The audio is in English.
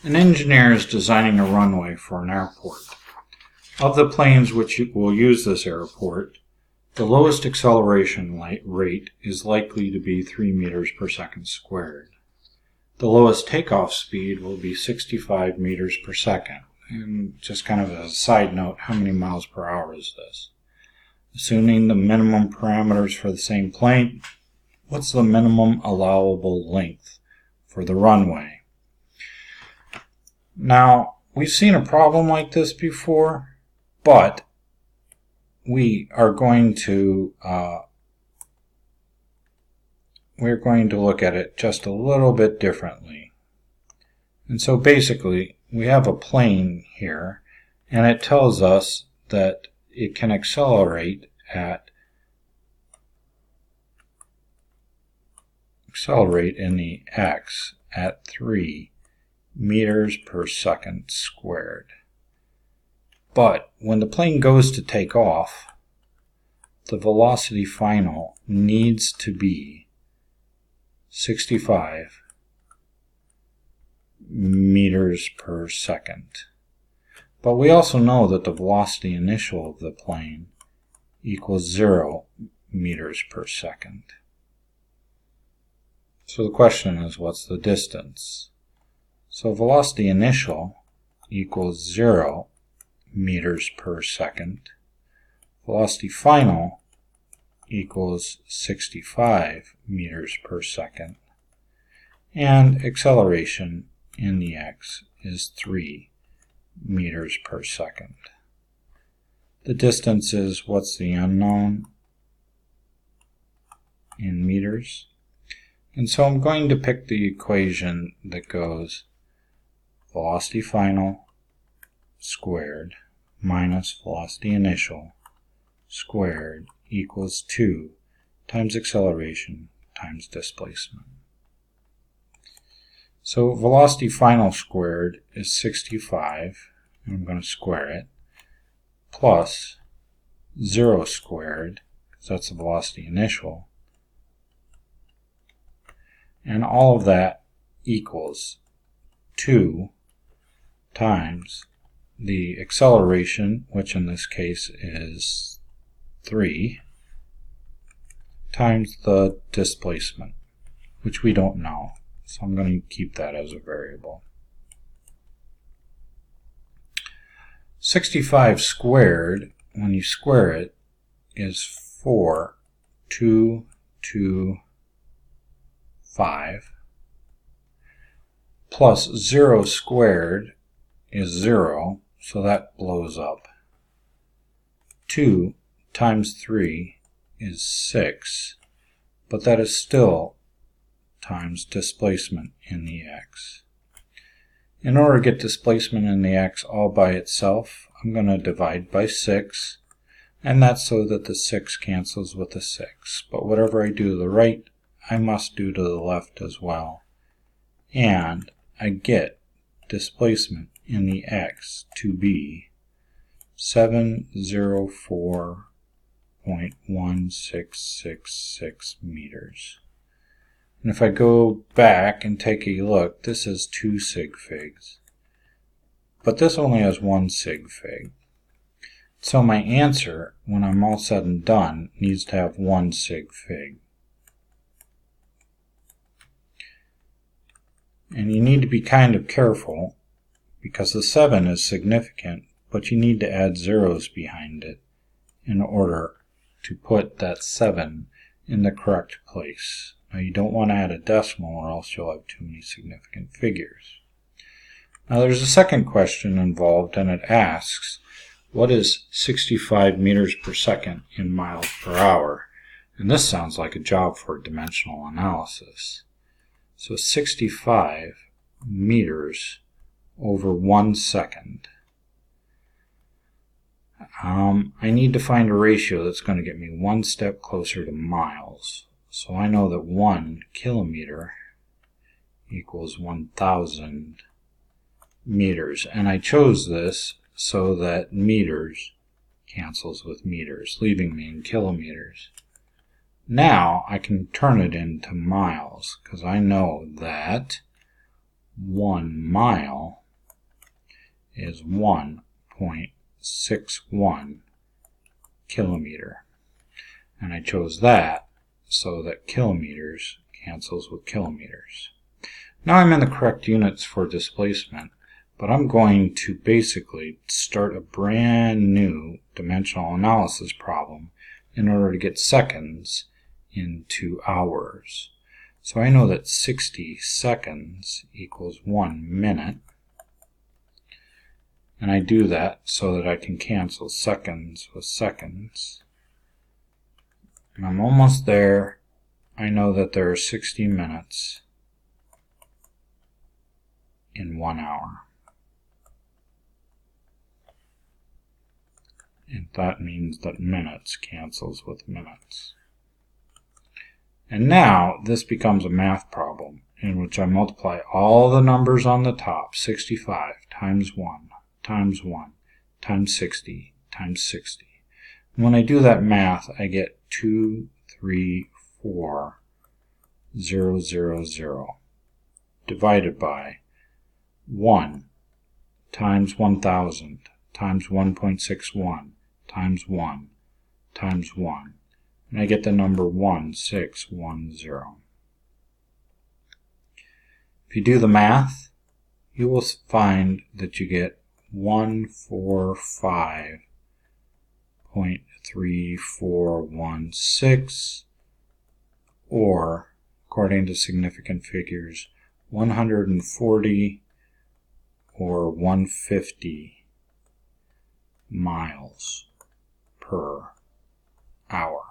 An engineer is designing a runway for an airport. Of the planes which will use this airport, the lowest acceleration rate is likely to be 3 meters per second squared. The lowest takeoff speed will be 65 meters per second. And just kind of a side note, how many miles per hour is this? Assuming the minimum parameters for the same plane, what's the minimum allowable length for the runway? Now, we've seen a problem like this before, but we're going to look at it just a little bit differently. And so basically, we have a plane here, and it tells us that it can accelerate in the x at 3 meters per second squared. But when the plane goes to take off, the velocity final needs to be 65 meters per second. But we also know that the velocity initial of the plane equals 0 meters per second. So the question is, what's the distance? So velocity initial equals 0 meters per second. Velocity final equals 65 meters per second. And acceleration in the x is 3 meters per second. The distance is, what's the unknown in meters? And so I'm going to pick the equation that goes velocity final squared minus velocity initial squared equals 2 times acceleration times displacement. So velocity final squared is 65, and I'm going to square it, plus 0 squared, because that's the velocity initial, and all of that equals 2 times the acceleration, which in this case is 3, times the displacement, which we don't know. So I'm going to keep that as a variable. 65 squared, when you square it, is 4,225, plus 0 squared is 0, so that blows up. 2 times 3 is 6, but that is still times displacement in the x. In order to get displacement in the x all by itself, I'm going to divide by 6, and that's so that the 6 cancels with the 6. But whatever I do to the right, I must do to the left as well. And I get displacement in the x to be 704.1666 meters. And if I go back and take a look, this is 2 sig figs. But this only has 1 sig fig. So my answer, when I'm all said and done, needs to have 1 sig fig. And you need to be kind of careful, because the 7 is significant, but you need to add zeros behind it in order to put that 7 in the correct place. Now you don't want to add a decimal, or else you'll have too many significant figures. Now there's a second question involved, and it asks, what is 65 meters per second in miles per hour? And this sounds like a job for dimensional analysis. So 65 meters over 1 second. I need to find a ratio that's going to get me one step closer to miles. So I know that 1 kilometer equals 1,000 meters. And I chose this so that meters cancels with meters, leaving me in kilometers. Now I can turn it into miles, because I know that 1 mile is 1.61 kilometer. And I chose that so that kilometers cancels with kilometers. Now I'm in the correct units for displacement, but I'm going to basically start a brand new dimensional analysis problem in order to get seconds into hours. So I know that 60 seconds equals 1 minute. And I do that so that I can cancel seconds with seconds. And I'm almost there. I know that there are 60 minutes in 1 hour. And that means that minutes cancels with minutes. And now this becomes a math problem in which I multiply all the numbers on the top, 65 times 1 times 1 times 60 times 60. And when I do that math, I get 234,000 divided by 1 times 1,000 times 1.61 times 1 times 1. And I get the number 1610. If you do the math, you will find that you get 145.3416, or, according to significant figures, 140 or 150 miles per hour.